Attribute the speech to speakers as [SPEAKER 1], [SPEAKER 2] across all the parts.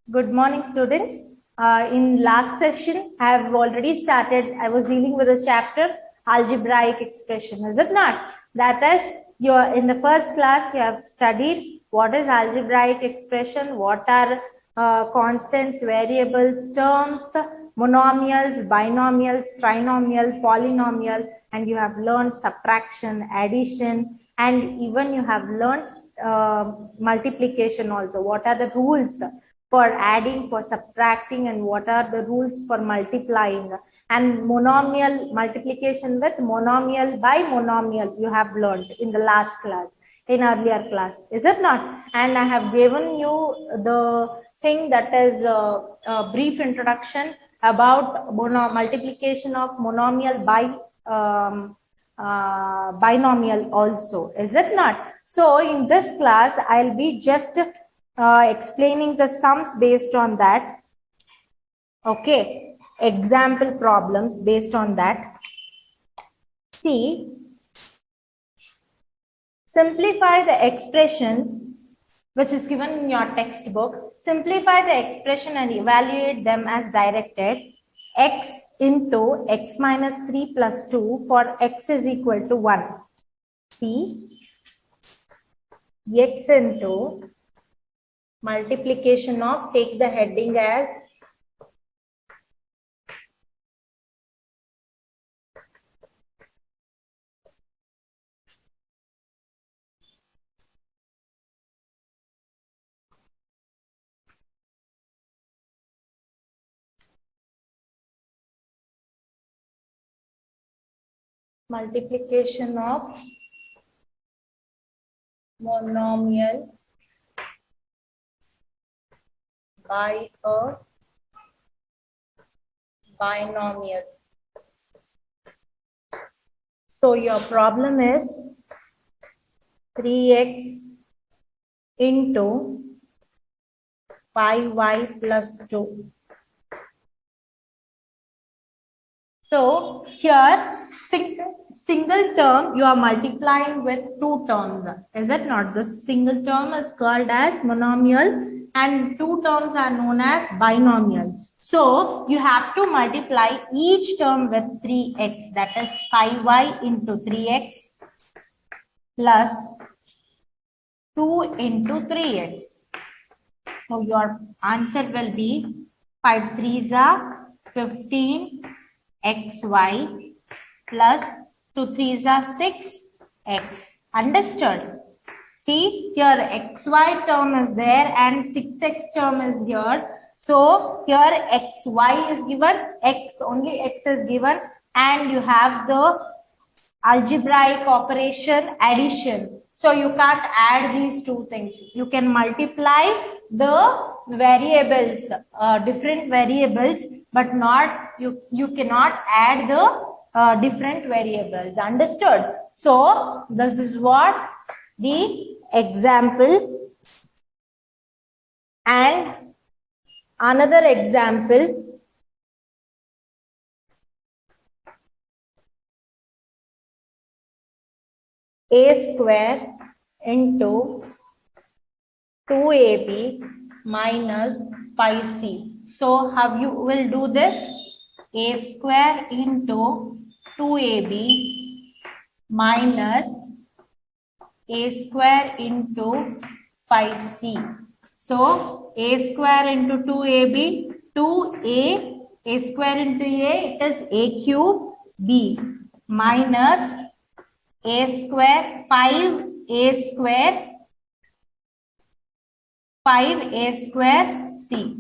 [SPEAKER 1] Good morning, students. In last session, I have already started. I was dealing with a chapter, algebraic expression. Is it not? That is, in the first class, you have studied what is algebraic expression, what are constants, variables, terms, monomials, binomials, trinomial, polynomial, and you have learned subtraction, addition, and even you have learned multiplication also. What are the rules for adding, for subtracting, and what are the rules for multiplying? And monomial multiplication with monomial by monomial you have learned in the last class, in earlier class, is it not? And I have given you the thing that is a brief introduction about multiplication of monomial by binomial also, is it not? So in this class I'll be just explaining the sums based on that. Okay, example problems based on that. See, simplify the expression which is given in your textbook. Simplify the expression and evaluate them as directed. X into x minus 3 plus 2 for x is equal to 1. See, x into multiplication of, take the heading as multiplication of monomial by a binomial. So your problem is 3x into 5y plus 2. So here single term you are multiplying with two terms, is it not? This single term is called as monomial and two terms are known as binomial. So you have to multiply each term with 3x, that is 5y into 3x plus 2 into 3x. So your answer will be 5 3s are 15 xy plus 2 3s are 6x. Understood? See, here xy term is there and 6x term is here. So here xy is given, only x is given, and you have the algebraic operation addition. So you can't add these two things. You can multiply the variables, different variables, but not you cannot add the different variables. Understood? So this is what the example. And another example, a square into 2ab minus 5c. So how you will do this? A square into 2ab minus a square into 5c. So a square into 2ab, 2a, a square into a, it is a cube b minus a square, 5a square, 5a square c.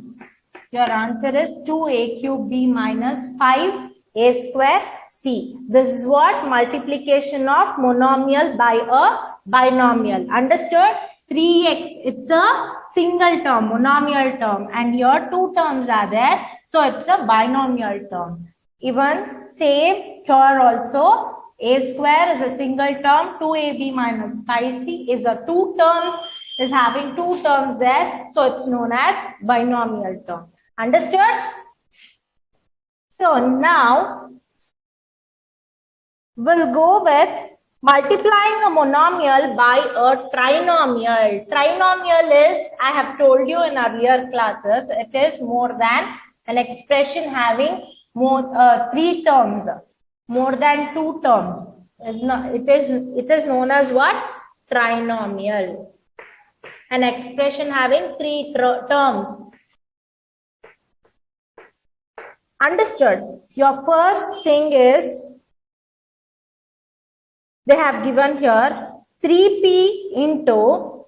[SPEAKER 1] Your answer is 2a cube b minus 5a square c. This is what multiplication of monomial by a binomial. Understood? 3x, it's a single term, monomial term, and here two terms are there, so it's a binomial term. Even same here also, a square is a single term, 2ab minus 5c is a two terms, is having two terms there, so it's known as binomial term. Understood? So now we'll go with multiplying a monomial by a trinomial. Trinomial is, I have told you in earlier classes, it is more than an expression having more three terms, more than two terms. It is known as what? Trinomial. An expression having three terms. Understood? Your first thing is, they have given here 3p into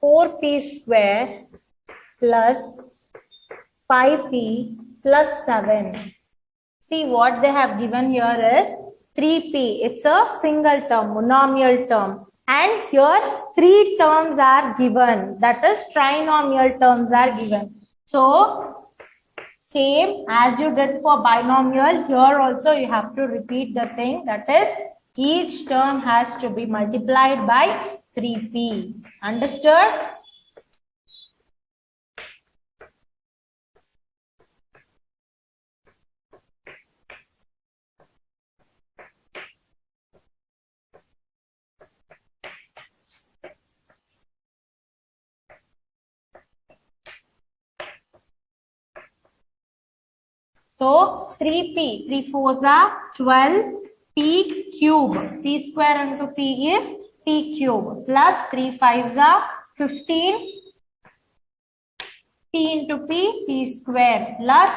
[SPEAKER 1] 4p square plus 5p plus 7. See, what they have given here is 3p. It's a single term, monomial term. And here 3 terms are given. That is, trinomial terms are given. So, same as you did for binomial, here also you have to repeat the thing. That is, each term has to be multiplied by 3p. Understood? So 3p, 3 4s are 12, p cube, p square into p is p cube, plus 3 5s are 15, p into p square, plus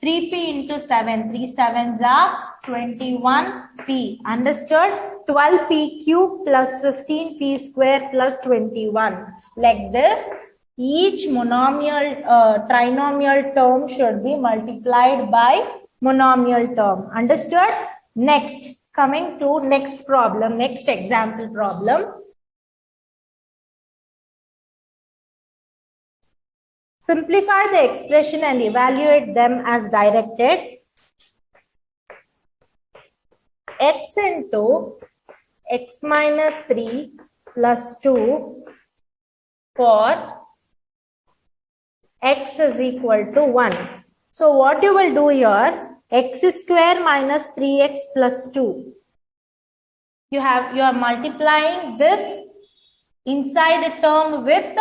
[SPEAKER 1] 3p into 7, 3 7s are 21p. Understood? 12p cube plus 15p square plus 21. Like this, each monomial, trinomial term should be multiplied by monomial term. Understood? Next, coming to next problem, next example problem. Simplify the expression and evaluate them as directed. X into x minus 3 plus 2 for x is equal to 1. So what you will do here, x square minus 3x plus 2. You are multiplying this inside a term with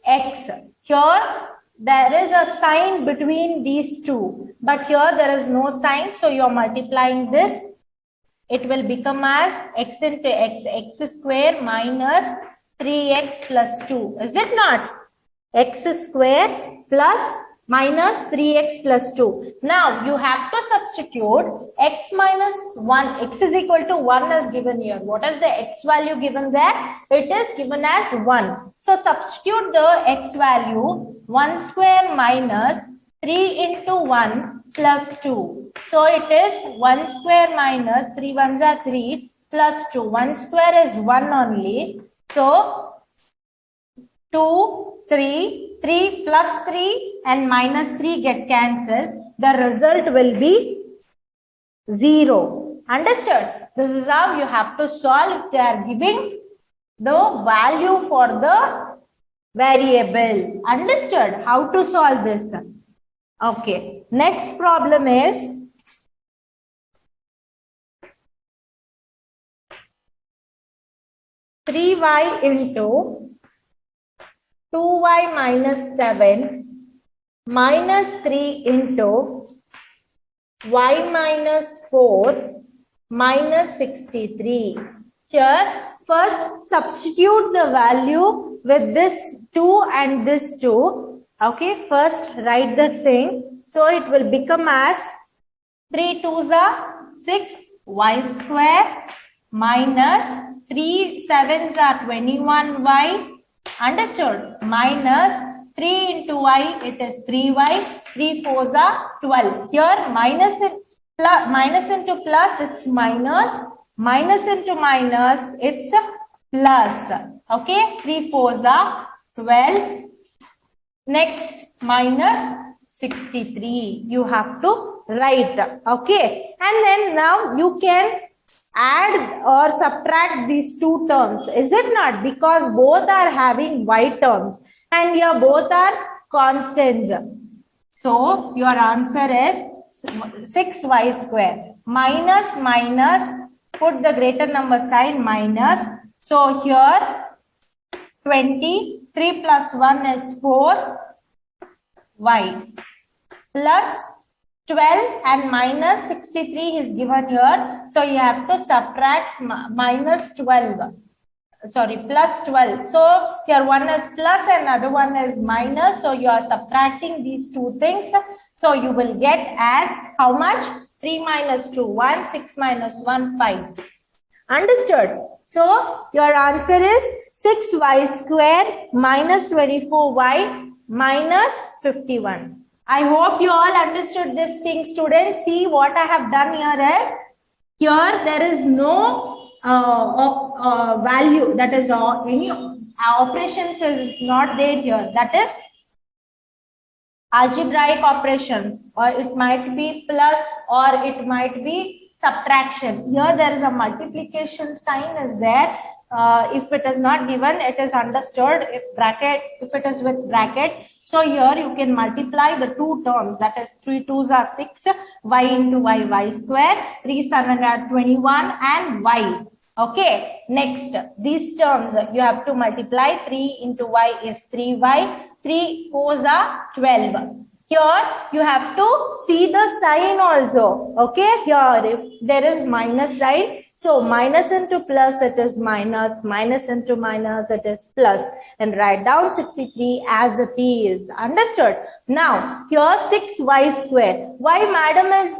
[SPEAKER 1] x. Here there is a sign between these two, but here there is no sign, so you are multiplying this. It will become as x into x square minus 3x plus 2. Is it not? X square plus minus 3x plus 2. Now you have to substitute x minus 1. X is equal to 1 is given here. What is the x value given there? It is given as 1. So substitute the x value, 1 square minus 3 into 1 plus 2. So it is 1 square minus 3 ones are 3 plus 2. 1 square is 1 only. So 2, 3, 3 plus 3 and minus 3 get cancelled. The result will be 0. Understood? This is how you have to solve. They are giving the value for the variable. Understood? How to solve this? Okay. Next problem is three y into 2y minus 7 minus 3 into y minus 4 minus 63. Here, first substitute the value with this 2 and this 2. Okay, first write the thing. So it will become as 3 2s are 6 y square minus 3 7s are 21y. Understood? Minus 3 into y, it is 3y. 3 4s are 12. Here minus into plus, it's minus. Minus into minus, it's plus. Okay, 3 4s are 12. Next, minus 63. You have to write. Okay, and then now you can add or subtract these two terms. Is it not? Because both are having y terms and here both are constants. So your answer is 6y square. Minus, minus, put the greater number sign, minus. So here 23 plus 1 is 4y plus 12 and minus 63 is given here. So you have to subtract minus 12. Sorry, plus 12. So here one is plus and other one is minus. So you are subtracting these two things. So you will get as how much? 3 minus 2, 1, 6 minus 1, 5. Understood? So your answer is 6y square minus 24y minus 51. I hope you all understood this thing, students. See what I have done here is, here there is no value, that is any operations is not there here. That is algebraic operation, or it might be plus or it might be subtraction. Here there is a multiplication sign is there. If it is not given, it is understood. If it is with bracket, so here you can multiply the two terms, that is 3 2s are 6, y into y square, 3 7 are 21 and y. Okay, next these terms you have to multiply. 3 into y is 3y, 3 4s are 12. Here you have to see the sign also. Okay, here if there is minus sign, so minus into plus it is minus, minus into minus it is plus, and write down 63 as it is. Understood? Now here 6y square. Why madam is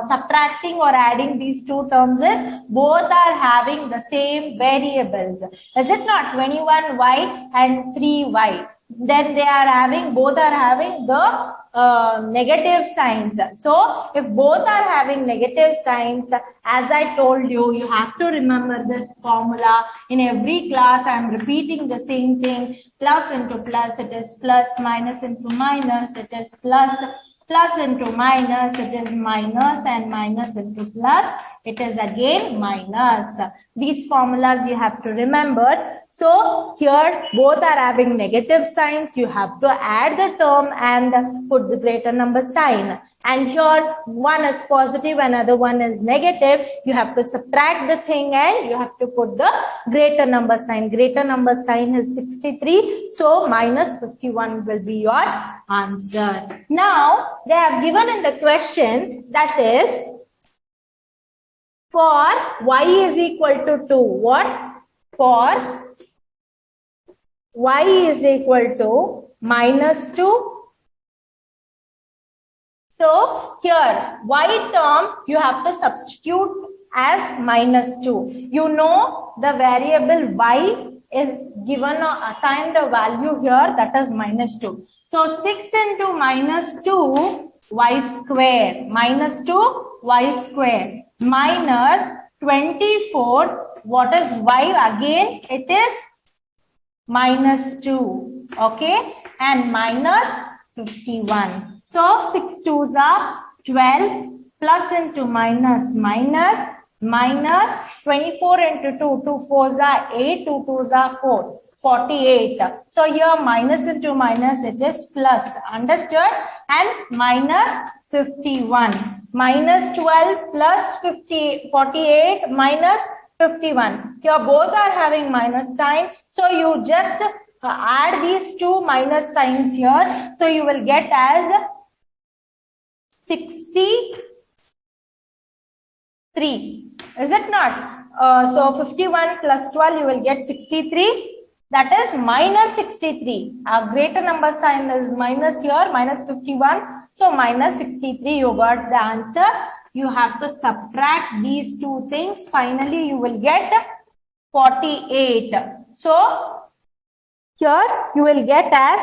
[SPEAKER 1] subtracting or adding these two terms is both are having the same variables. Is it not? 21y and 3y. Then they are having, both are having the negative signs. So if both are having negative signs, as I told you, you have to remember this formula. In every class I am repeating the same thing. Plus into plus it is plus, minus into minus it is plus, plus into minus it is minus, and minus into plus it is again minus. These formulas you have to remember. So here both are having negative signs. You have to add the term and put the greater number sign. And here one is positive, another one is negative. You have to subtract the thing and you have to put the greater number sign. Greater number sign is 63. So minus 51 will be your answer. Now they have given in the question, that is for y is equal to 2. What? For y is equal to minus 2. So here y term you have to substitute as minus 2. You know the variable y is given or assigned a value here, that is minus 2. So 6 into minus 2 y square, minus 2 y square, minus 24, what is y again? It is minus 2, okay, and minus 51. So 6 2s are 12, plus into minus, minus, minus 24 into 2, 2 4s are 8, 2 2s are 4, 48. So here minus into minus it is plus. Understood? And minus 51. Minus 12 plus 48 minus 51. Here both are having minus sign. So you just add these two minus signs here. So you will get as 63. Is it not? So 51 plus 12 you will get 63. That is minus 63. A greater number sign is minus here, minus 51. So minus 63, you got the answer. You have to subtract these two things. Finally, you will get 48. So here you will get as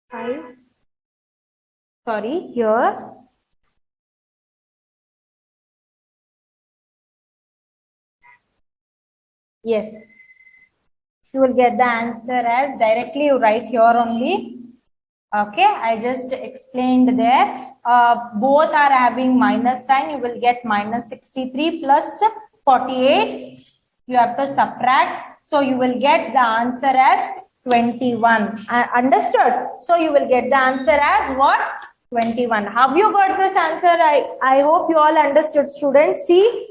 [SPEAKER 1] 5. Sorry, here. Yes. You will get the answer as directly you write here only. Okay, I just explained there. Both are having minus sign. You will get minus 63 plus 48. You have to subtract. So you will get the answer as 21. Understood? So you will get the answer as what? 21. Have you got this answer? I hope you all understood, students. See,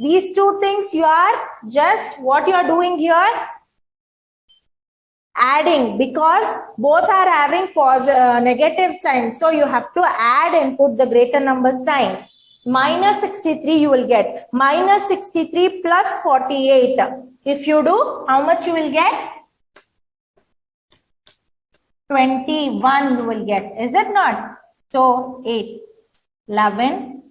[SPEAKER 1] these two things you are just what you are doing here, adding, because both are having negative sign. So you have to add and put the greater number sign. Minus 63 you will get. Minus 63 plus 48. If you do, how much you will get? 21 you will get. Is it not? So 8, 11,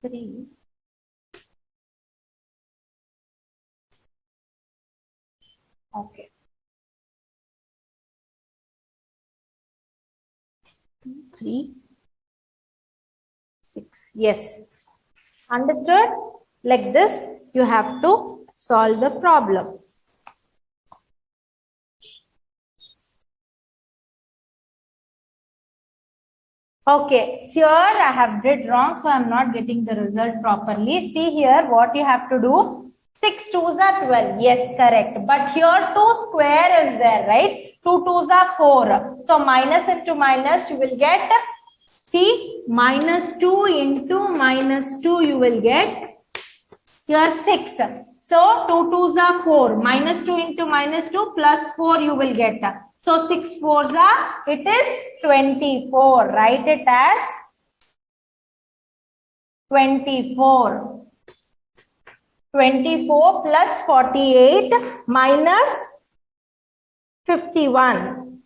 [SPEAKER 1] 3. Okay. 3, 6. Yes. Understood? Like this, you have to solve the problem. Okay, here I have did wrong, so I'm not getting the result properly. See here, what you have to do. 6 2s are 12. Yes, correct. But here 2 square is there, right? 2 2s are 4. So minus into minus, you will get, see, minus 2 into minus 2, you will get here 6. So 2 2s are 4. Minus 2 into minus 2 plus 4 you will get. So 6 4s are, it is 24. Write it as 24. 24 plus 48 minus 51.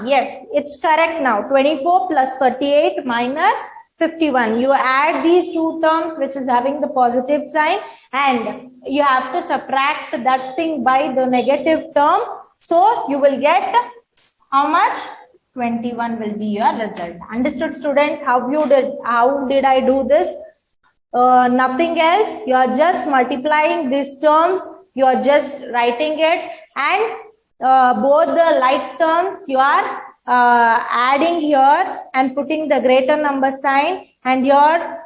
[SPEAKER 1] Yes, it's correct now. 24 plus 48 minus 51. You add these two terms which is having the positive sign and you have to subtract that thing by the negative term. So you will get how much? 21 will be your result. Understood, students? How did I do this? Nothing else. You are just multiplying these terms. You are just writing it, and both the like terms you are adding here and putting the greater number sign, and your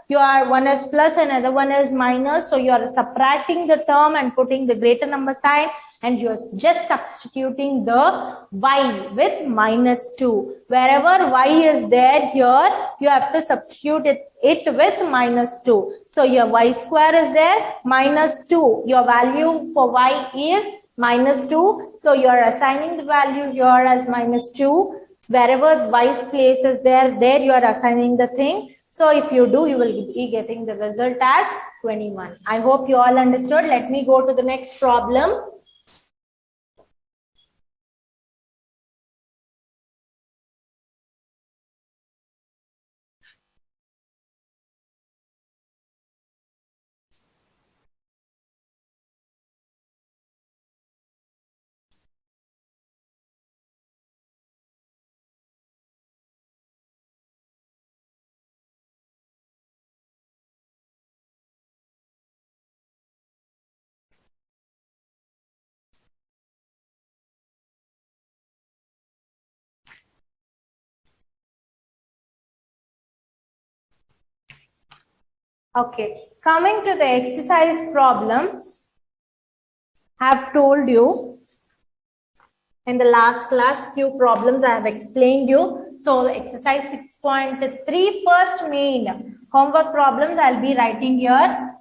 [SPEAKER 1] one is plus and other one is minus, so you are subtracting the term and putting the greater number sign, and you are just substituting the y with minus 2. Wherever y is there here, you have to substitute it with minus 2. So your y square is there, minus 2. Your value for y is minus 2. So you are assigning the value here as minus 2. Wherever y place is there you are assigning the thing. So if you do, you will be getting the result as 21. I hope you all understood. Let me go to the next problem. Okay, coming to the exercise problems, I have told you in the last class few problems I have explained you. So the exercise 6.3 first main homework problems I'll be writing here.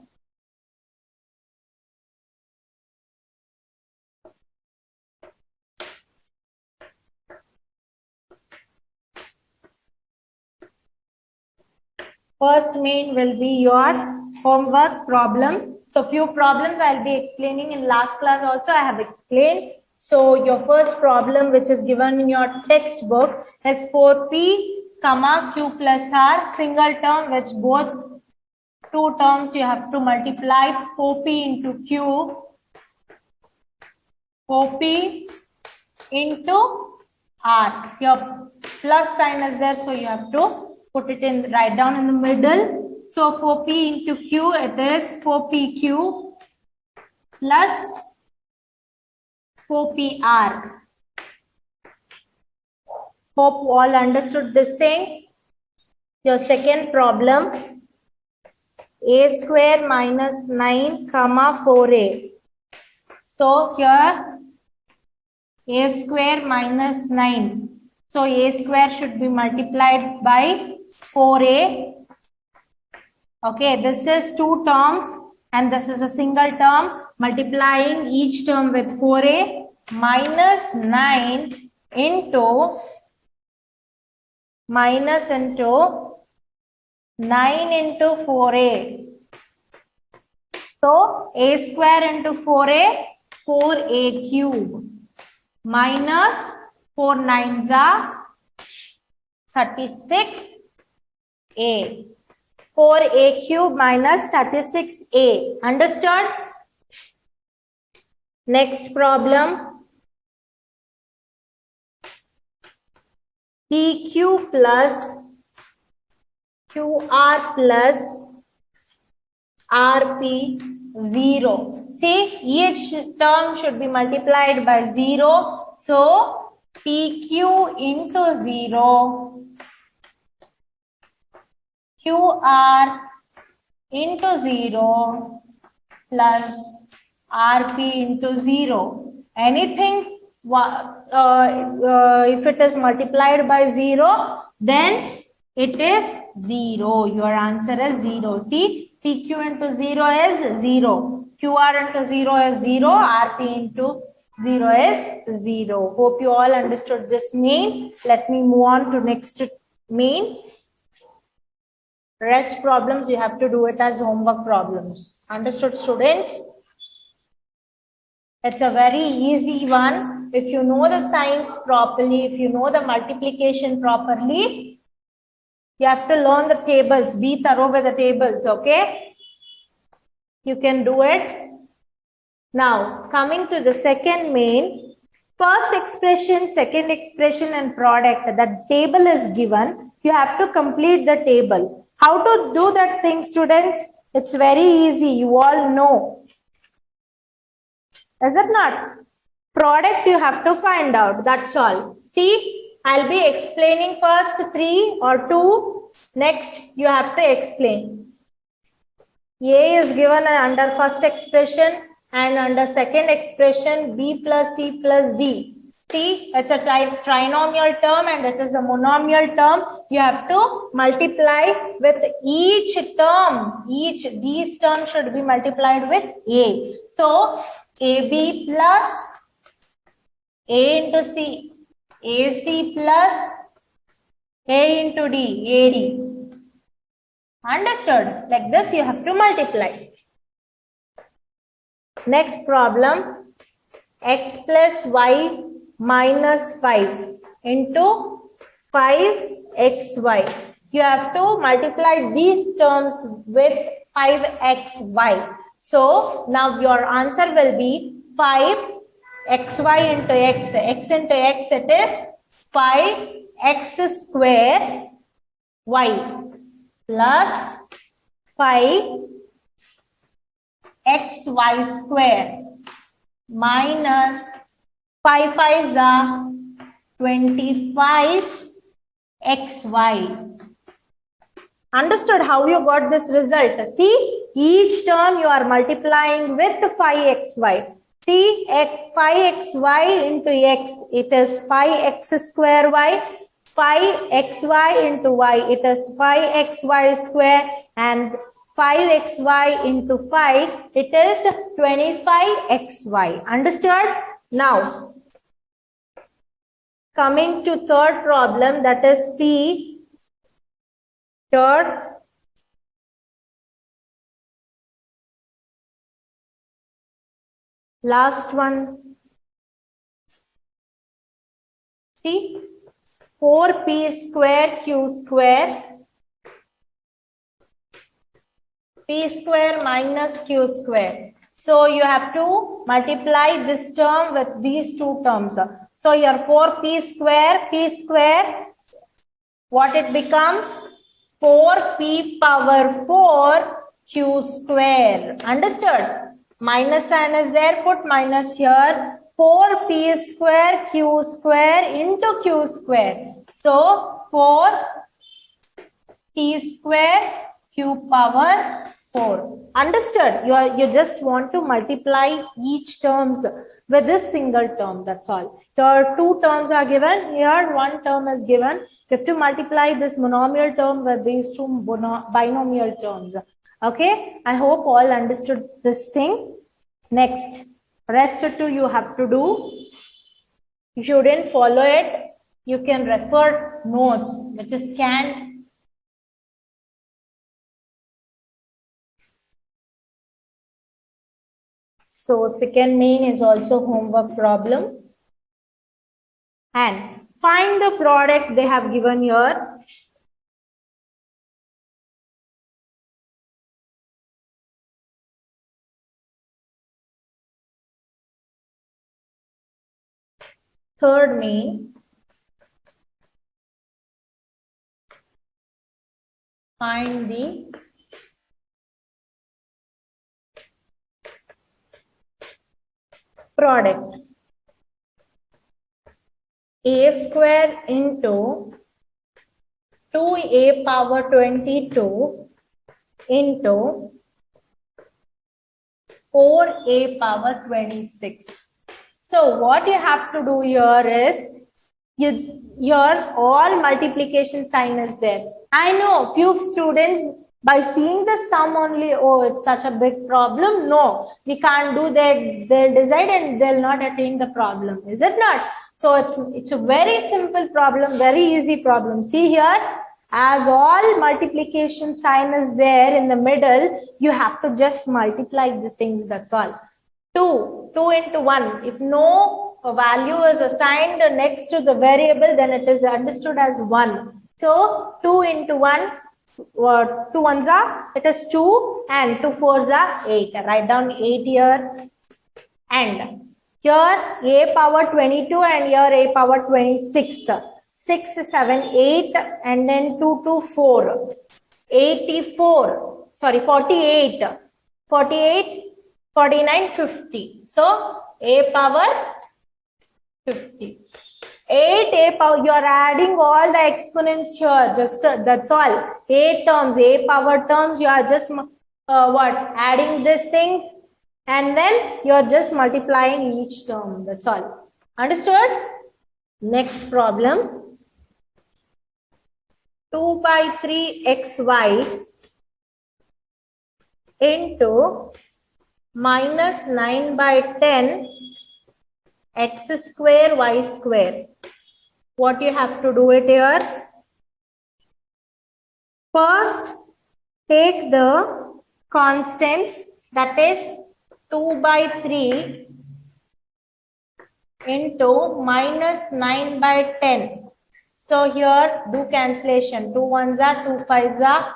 [SPEAKER 1] First main will be your homework problem. So few problems I'll be explaining in last class also I have explained. So your first problem which is given in your textbook is 4p comma q plus r single term, which both two terms you have to multiply 4p into q, 4p into R. Your plus sign is there, so you have to put it in, right down in the middle. So 4p into q, it is 4pq plus 4pr. Hope all understood this thing. Your second problem, a square minus 9 comma 4a. So here a square minus 9. So a square should be multiplied by 4a. Okay, this is two terms and this is a single term. Multiplying each term with 4a minus 9 into 9 into 4a. So a square into 4a, 4a cube minus 4 9s are 36a. 4a cube minus 36a. Understood? Next problem. pq plus qr plus rp 0. See, each term should be multiplied by 0. So, pq into 0, qr into 0 plus rp into 0. Anything, if it is multiplied by 0, then it is 0. Your answer is 0. See, pq into 0 is 0. qr into 0 is 0. rp into 0 is 0. Hope you all understood this main. Let me move on to next main. Rest problems, you have to do it as homework problems. Understood, students? It's a very easy one. If you know the signs properly, if you know the multiplication properly, you have to learn the tables. Be thorough with the tables, okay? You can do it. Now, coming to the second main, first expression, second expression and product. The table is given. You have to complete the table. How to do that thing, students? It's very easy. You all know. Is it not? Product you have to find out. That's all. See, I'll be explaining first 3 or 2. Next, you have to explain. A is given under first expression and under second expression B plus C plus D. See, it's a trinomial term and it is a monomial term. You have to multiply with each term. These terms should be multiplied with A. So, AB plus A into C, AC plus A into D, AD. Understood? Like this you have to multiply. Next problem, x plus y minus 5 into 5xy. You have to multiply these terms with 5xy. So, now your answer will be 5xy into x. X into x, it is 5x square y plus 5xy square minus 5 5s are 25xy. Understood how you got this result? See, each term you are multiplying with 5xy. See, 5xy into x, it is 5x square y. 5xy into y, it is 5xy square, and 5xy into 5, it is 25xy. Understood? Now, coming to third problem, that is P, third. Last one. See, 4p square q square, p square minus q square. So you have to multiply this term with these two terms. So your 4p square, what it becomes? 4p power 4 q square. Understood? Minus sign is there, put minus here. 4p square q square into q square. So 4p square q power 4. Understood? You just want to multiply each terms with this single term. That's all. Here two terms are given. Here one term is given. You have to multiply this monomial term with these two binomial terms. Okay? I hope all understood this thing. Next, rest two you have to do. If you didn't follow it, you can refer notes, which is scanned. So second main is also homework problem. And find the product they have given here. Third main. Find the product. A square into 2a power 22 into 4a power 26. So what you have to do here is, your all multiplication sign is there. I know few students by seeing the sum only, oh, it's such a big problem. No, we can't do that. They'll decide and they'll not attain the problem. Is it not? So it's a very simple problem, very easy problem. See here, as all multiplication sign is there in the middle, you have to just multiply the things. That's all. 2 into 1. If no value is assigned next to the variable, then it is understood as 1. So 2 into 1, 2 ones are, it is 2, and 2 fours are 8. Write down 8 here. And here a power 22 and here a power 26. 6, 7, 8, and then 2 to 4. 84. Sorry, 48. 48. 49, 50. So, a power 50. 8 a power, you are adding all the exponents here. Just that's all. 8 terms, a power terms, you are just adding these things, and then you are just multiplying each term. That's all. Understood? Next problem. 2 by 3 xy into minus 9 by 10 x square y square. What you have to do it here? First, take the constants, that is 2 by 3 into minus 9 by 10. So here do cancellation. 2 ones are, 2 fives are,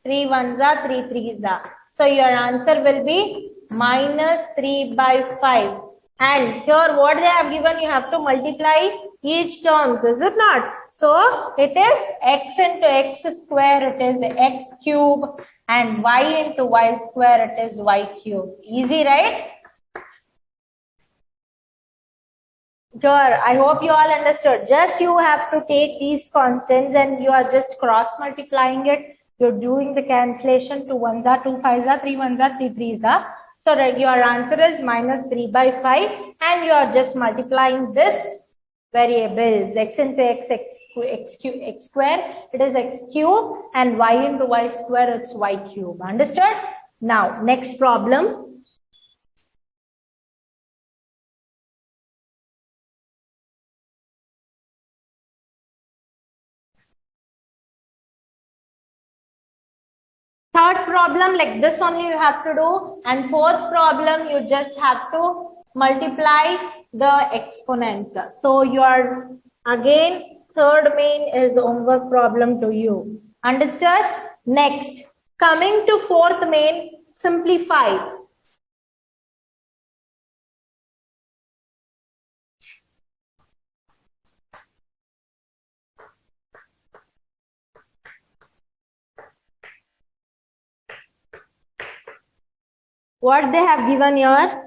[SPEAKER 1] 3 ones are, 3 threes are. So your answer will be minus 3 by 5. And here what they have given, you have to multiply each terms, is it not? So it is x into x square, it is x cube, and y into y square, it is y cube. Easy, right? Here, I hope you all understood. Just you have to take these constants and you are just cross multiplying it. You're doing the cancellation. 2 ones are, 2 fives are, 3 ones are, 3 threes are. So your answer is minus 3 by 5, and you are just multiplying this variables. X into x square, it is x cube, and y into y square, it's y cube. Understood? Now, next problem. Third problem, like this only you have to do, and fourth problem you just have to multiply the exponents. So your again third main is homework problem to you. Understood? Next, coming to fourth main, simplify. what they have given here.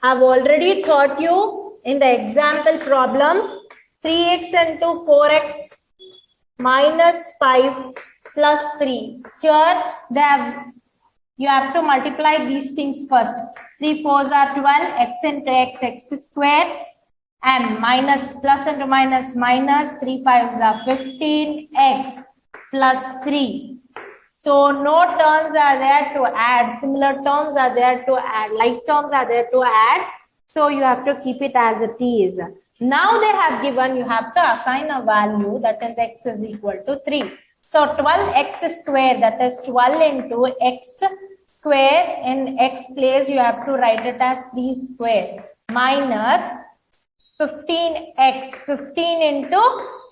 [SPEAKER 1] I've already taught you in the example problems. 3x into 4x minus 5 plus 3. Here they have, you have to multiply these things first. 3 4s are 12, x into x square, and minus plus into minus minus, 3 5s are 15, x plus 3. So no terms are there to add, similar terms are there to add, like terms are there to add. So you have to keep it as it is. Now they have given, you have to assign a value, that is x is equal to 3. So 12x square, that is 12 into x square, in x place you have to write it as 3 square, minus 15x, 15 into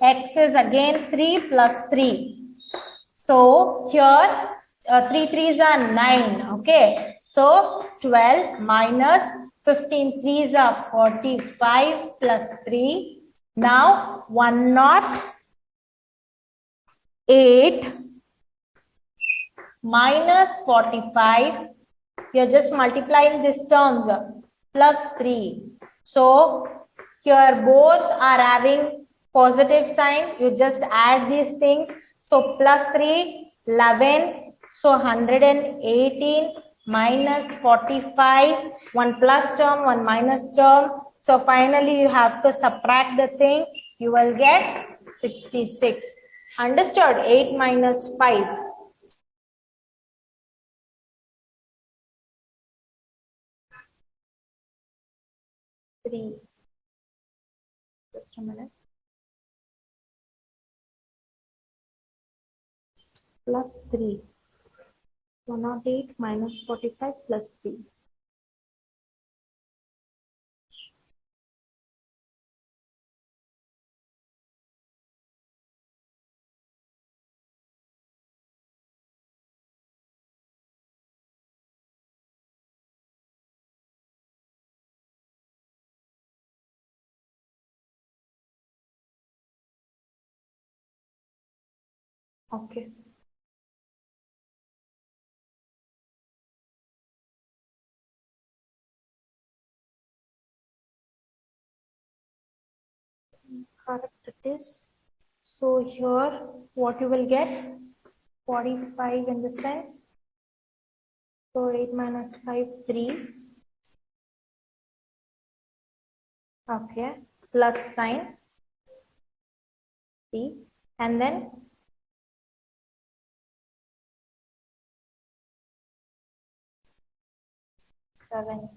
[SPEAKER 1] x is again 3 plus 3. So here 3 3s are 9. Okay. So 12 minus 15 3s are 45 plus 3. Now 108 minus 45. You're just multiplying these terms, plus 3. So here both are having positive sign. You just add these things. So plus 3, 11. So 118 minus 45. One plus term, one minus term. So finally you have to subtract the thing. You will get 66. Understood? 8 minus 5. 3. Just a minute. Plus 3. 108 minus 45 plus 3. Okay. Correct it is. So here what you will get? 45 in the sense. So 8 minus 5, 3. Okay. Plus sign. 3. And then 7.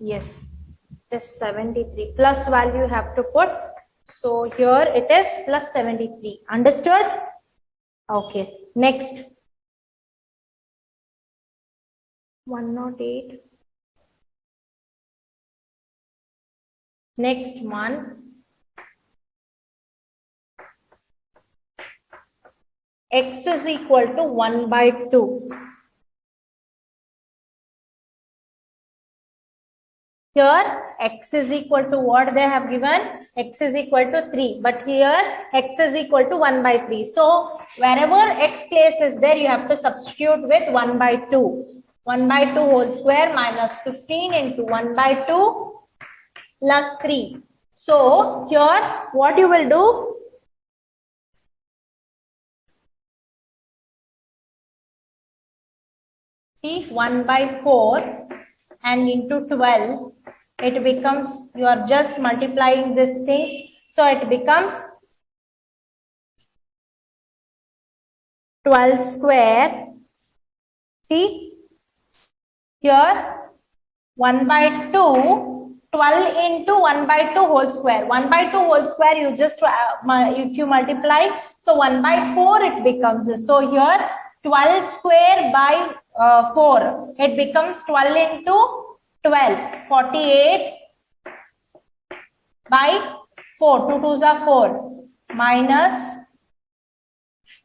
[SPEAKER 1] Yes, it is 73. Plus value you have to put. So here it is plus 73. Understood? Okay. Next. 108. Next one. X is equal to 1 by 2. Here x is equal to what they have given? X is equal to 3. But here x is equal to 1 by 3. So wherever x place is there, you have to substitute with 1 by 2. 1 by 2 whole square minus 15 into 1 by 2 plus 3. So here what you will do? See, 1 by 4 and into 12. It becomes, you are just multiplying these things. So it becomes 12 square. See, here 1 by 2, 12 into 1 by 2 whole square. 1 by 2 whole square, you just, if you multiply, so 1 by 4 it becomes. So here 12 square by 4. It becomes 12 into 12, 48 by 4, 2 2s are 4, minus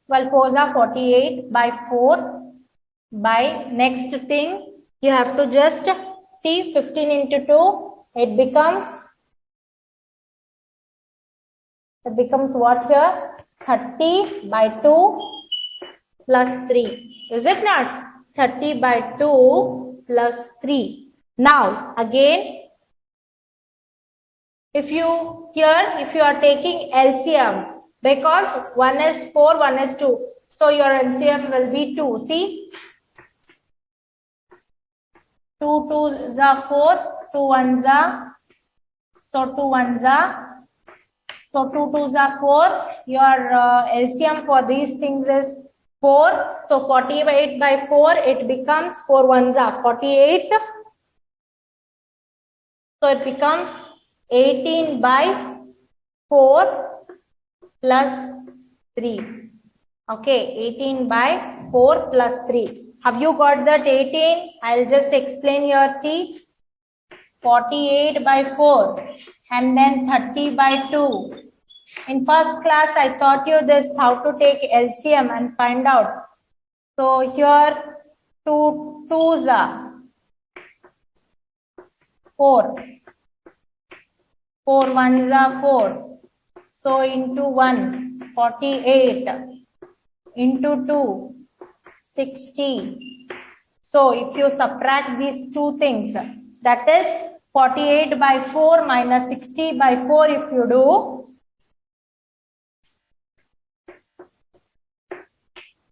[SPEAKER 1] 12 4s are 48 by 4, by next thing, you have to just see 15 into 2, it becomes what here? 30 by 2, plus 3. Is it not? 30 by 2 plus 3. Now, again, if you are taking LCM, because 1 is 4, 1 is 2. So, your LCM will be 2. See? 2 2s are 4, 2 1s are, so 2 1s are, so 2 2s are 4. Your LCM for these things is 4. So 48 by 4, it becomes 4 1s are 48. So it becomes 18 by 4 plus 3. Okay, 18 by 4 plus 3. Have you got that 18? I'll just explain here. See, 48 by 4 and then 30 by 2. In first class, I taught you this, how to take LCM and find out. So here 2 2s are 4. 4 1s are 4. So into 1, 48. Into 2, 60. So if you subtract these two things, that is 48 by 4 minus 60 by 4, if you do,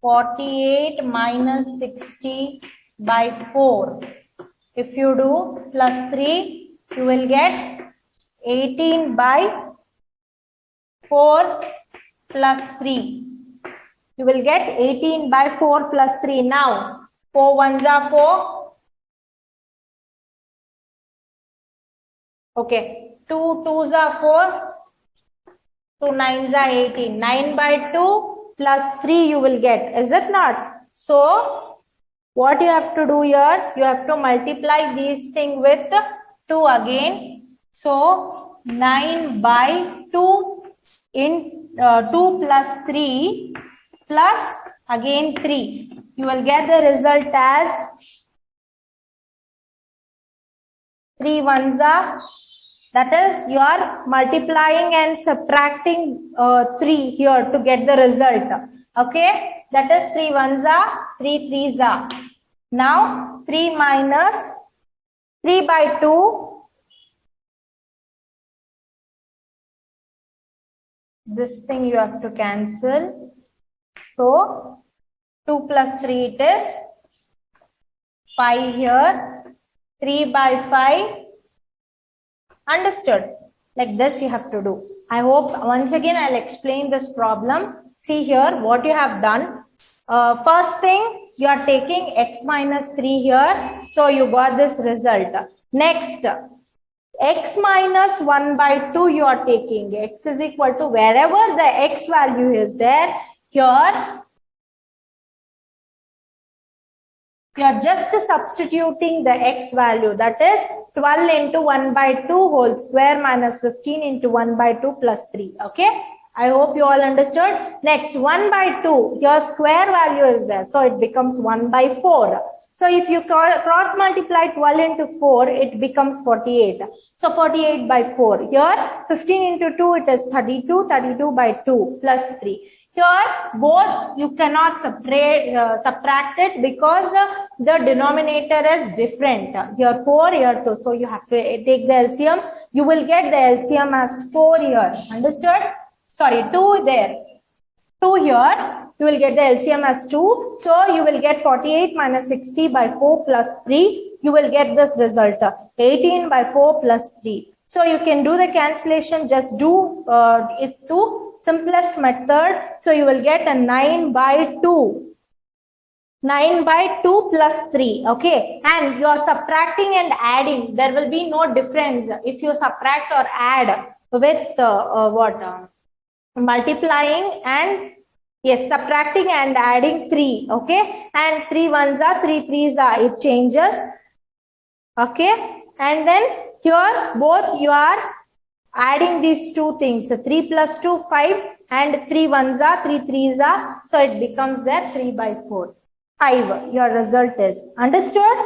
[SPEAKER 1] 48 minus 60 by 4. If you do plus 3, you will get 18 by 4 plus 3. You will get 18 by 4 plus 3. Now, 4 1s are 4. Okay. 2 2s are 4. 2 9s are 18. 9 by 2 plus 3 you will get. Is it not? So, what you have to do here? You have to multiply these things with 2 again. So, 9 by 2 in 2 plus 3 plus again 3. You will get the result as 3 1s are, that is, you are multiplying and subtracting 3 here to get the result. Okay, that is 3 1s are, 3 3s are. Now 3 minus 3 by 2. This thing you have to cancel. So 2 plus 3 it is 5 here. 3 by 5. Understood? Like this you have to do. I hope once again I'll explain this problem. See here what you have done. First thing, you are taking x minus 3 here. So you got this result. Next, x minus 1 by 2 you are taking. X is equal to wherever the x value is there. Here you are just substituting the x value, that is 12 into 1 by 2 whole square minus 15 into 1 by 2 plus 3. Okay, I hope you all understood. Next, 1 by 2, your square value is there, so it becomes 1 by 4. So if you cross multiply 12 into 4, it becomes 48. So 48 by 4. Here 15 into 2, it is 32. 32 by 2 plus 3. Here both you cannot subtract it because the denominator is different. Here 4, here 2. So you have to take the LCM. You will get the LCM as 4 here. Understood? Sorry, 2 there. 2 here. You will get the LCM as 2. So you will get 48 minus 60 by 4 plus 3. You will get this result. 18 by 4 plus 3. So you can do the cancellation. Just do it to simplest method. So you will get a 9 by 2. 9 by 2 plus 3. Okay. And you are subtracting and adding. There will be no difference if you subtract or add with multiplying and yes, subtracting and adding 3. Okay. And 3 1s are, 3 3s are. It changes. Okay. And then here both you are adding these two things. 3 plus 2, 5 and 3 1s are, 3 3s are. So it becomes there 3 by 4. 5 your result is. Understood?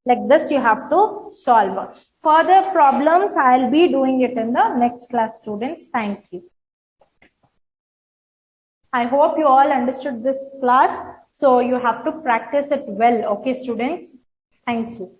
[SPEAKER 1] Like this you have to solve. Further problems, I'll be doing it in the next class, students. Thank you. I hope you all understood this class. So you have to practice it well. Okay, students. Thank you.